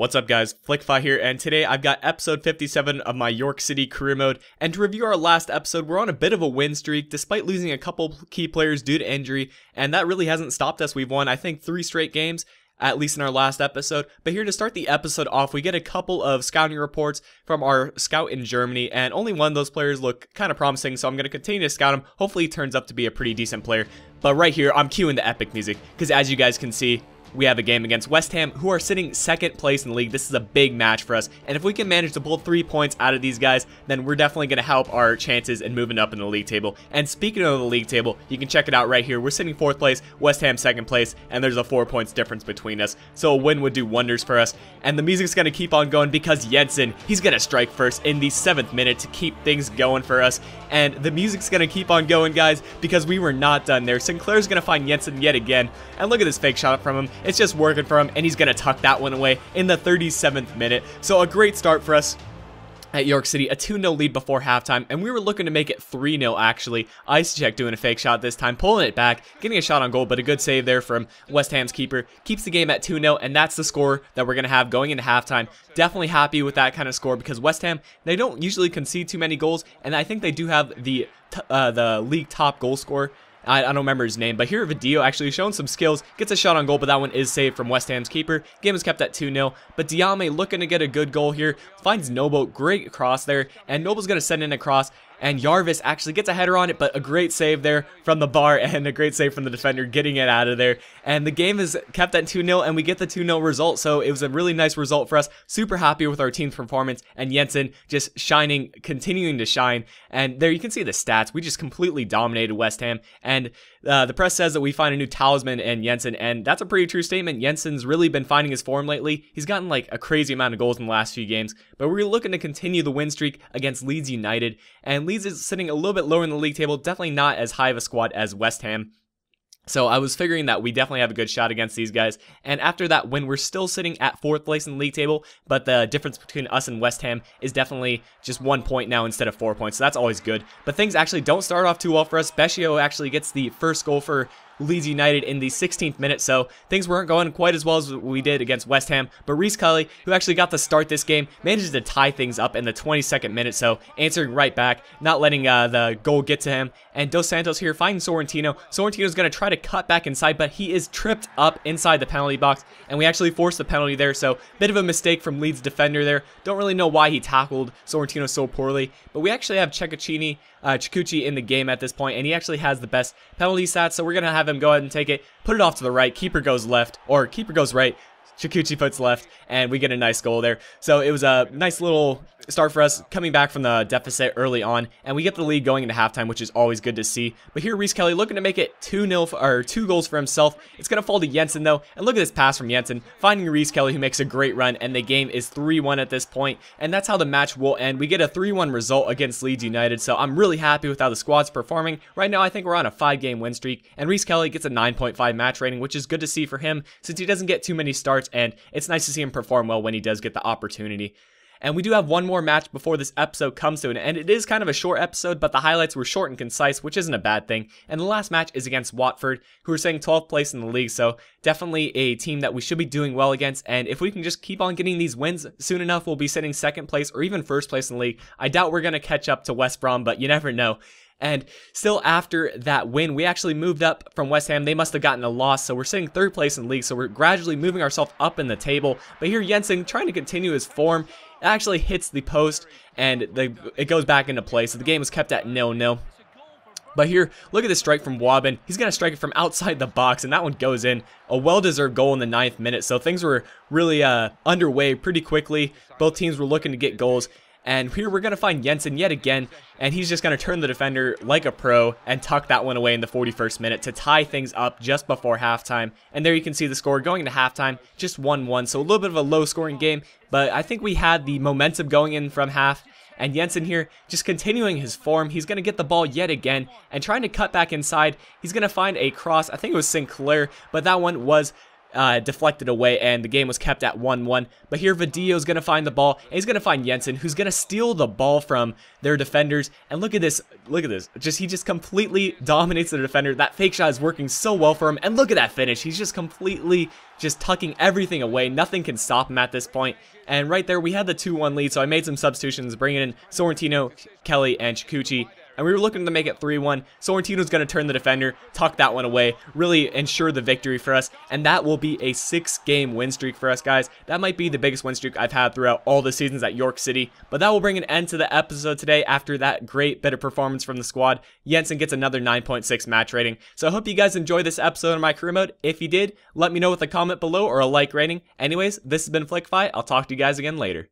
What's up guys, Flickfi here, and today I've got episode 57 of my York City career mode. And to review our last episode, we're on a bit of a win streak despite losing a couple key players due to injury, and that really hasn't stopped us. We've won, I think, 3 straight games, at least in our last episode. But here to start the episode off, we get a couple of scouting reports from our scout in Germany, and only one of those players look kind of promising, so I'm going to continue to scout him. Hopefully he turns up to be a pretty decent player. But right here, I'm cueing the epic music, because as you guys can see, we have a game against West Ham, who are sitting second place in the league. This is a big match for us, and if we can manage to pull 3 points out of these guys, then we're definitely going to help our chances in moving up in the league table. And speaking of the league table, you can check it out right here. We're sitting 4th place, West Ham 2nd place, and there's a 4 points difference between us, so a win would do wonders for us. And the music's going to keep on going because Jensen, he's going to strike first in the 7th minute to keep things going for us. And the music's going to keep on going, guys, because we were not done there. Sinclair's going to find Jensen yet again, and look at this fake shot from him. It's just working for him, and he's going to tuck that one away in the 37th minute. So a great start for us at York City, a 2-0 lead before halftime, and we were looking to make it 3-0 actually. Ice-Check doing a fake shot this time, pulling it back, getting a shot on goal, but a good save there from West Ham's keeper. Keeps the game at 2-0, and that's the score that we're going to have going into halftime. Definitely happy with that kind of score because West Ham, they don't usually concede too many goals, and I think they do have the league top goal scorer. I don't remember his name, but here Video actually showing some skills, gets a shot on goal, but that one is saved from West Ham's keeper. Game is kept at 2-0, but Diame looking to get a good goal here, finds Noble, great cross there, and Noble's going to send in a cross, and Jarvis actually gets a header on it, but a great save there from the bar, and a great save from the defender getting it out of there. And the game is kept at 2-0, and we get the 2-0 result, so it was a really nice result for us. Super happy with our team's performance, and Jensen just shining, continuing to shine. And there you can see the stats. We just completely dominated West Ham, and the press says that we find a new talisman in Jensen, and that's a pretty true statement. Jensen's really been finding his form lately. He's gotten like a crazy amount of goals in the last few games, but we're looking to continue the win streak against Leeds United, and Leeds is sitting a little bit lower in the league table, definitely not as high of a squad as West Ham. So I was figuring that we definitely have a good shot against these guys. And after that win, we're still sitting at 4th place in the league table, but the difference between us and West Ham is definitely just 1 point now instead of 4 points, so that's always good. But things actually don't start off too well for us. Becchio actually gets the first goal for Leeds United in the 16th minute, so things weren't going quite as well as we did against West Ham, but Reece Kelly, who actually got to start this game, manages to tie things up in the 22nd minute, so answering right back, not letting the goal get to him. And Dos Santos here finds Sorrentino. Sorrentino's going to try to cut back inside, but he is tripped up inside the penalty box, and we actually forced the penalty there, so bit of a mistake from Leeds defender there. Don't really know why he tackled Sorrentino so poorly, but we actually have Chikuchi in the game at this point, and he actually has the best penalty stats, so we're going to have him go ahead and take it, put it off to the right, keeper goes left, or keeper goes right, Chikuchi puts left, and we get a nice goal there. So it was a nice little start for us, coming back from the deficit early on, and we get the lead going into halftime, which is always good to see. But here Reece Kelly looking to make it 2-0 or 2 goals for himself. It's going to fall to Jensen though, and look at this pass from Jensen, finding Reece Kelly, who makes a great run, and the game is 3-1 at this point, and that's how the match will end. We get a 3-1 result against Leeds United, so I'm really happy with how the squad's performing. Right now I think we're on a 5-game win streak, and Reece Kelly gets a 9.5 match rating, which is good to see for him since he doesn't get too many starts, and it's nice to see him perform well when he does get the opportunity. And we do have one more match before this episode comes to an end. It is kind of a short episode, but the highlights were short and concise, which isn't a bad thing. And the last match is against Watford, who are sitting 12th place in the league, so definitely a team that we should be doing well against. And if we can just keep on getting these wins, soon enough we'll be sitting 2nd place or even 1st place in the league. I doubt we're going to catch up to West Brom, but you never know. And still after that win, we actually moved up from West Ham. They must have gotten a loss, so we're sitting 3rd place in the league, so we're gradually moving ourselves up in the table. But here Jensen, trying to continue his form, actually hits the post, and it goes back into play, so the game is kept at 0-0. But here, look at this strike from Wabin. He's going to strike it from outside the box, and that one goes in. A well-deserved goal in the 9th minute, so things were really underway pretty quickly. Both teams were looking to get goals. And here we're going to find Jensen yet again, and he's just going to turn the defender like a pro and tuck that one away in the 41st minute to tie things up just before halftime. And there you can see the score going into halftime, just 1-1, so a little bit of a low-scoring game, but I think we had the momentum going in from half. And Jensen here, just continuing his form. He's going to get the ball yet again and trying to cut back inside. He's going to find a cross. I think it was Sinclair, but that one was deflected away, and the game was kept at 1-1. But here Vadillo's going to find the ball, and he's going to find Jensen, who's going to steal the ball from their defenders. And look at this, he just completely dominates the defender. That fake shot is working so well for him, and look at that finish. He's just completely tucking everything away. Nothing can stop him at this point. And right there, we had the 2-1 lead, so I made some substitutions, bringing in Sorrentino, Kelly, and Chikuchi. And we were looking to make it 3-1. Sorrentino's going to turn the defender, tuck that one away, really ensure the victory for us. And that will be a 6-game win streak for us, guys. That might be the biggest win streak I've had throughout all the seasons at York City. But that will bring an end to the episode today after that great bit of performance from the squad. Jensen gets another 9.6 match rating. So I hope you guys enjoyed this episode of my career mode. If you did, let me know with a comment below or a like rating. Anyways, this has been FlickFi. I'll talk to you guys again later.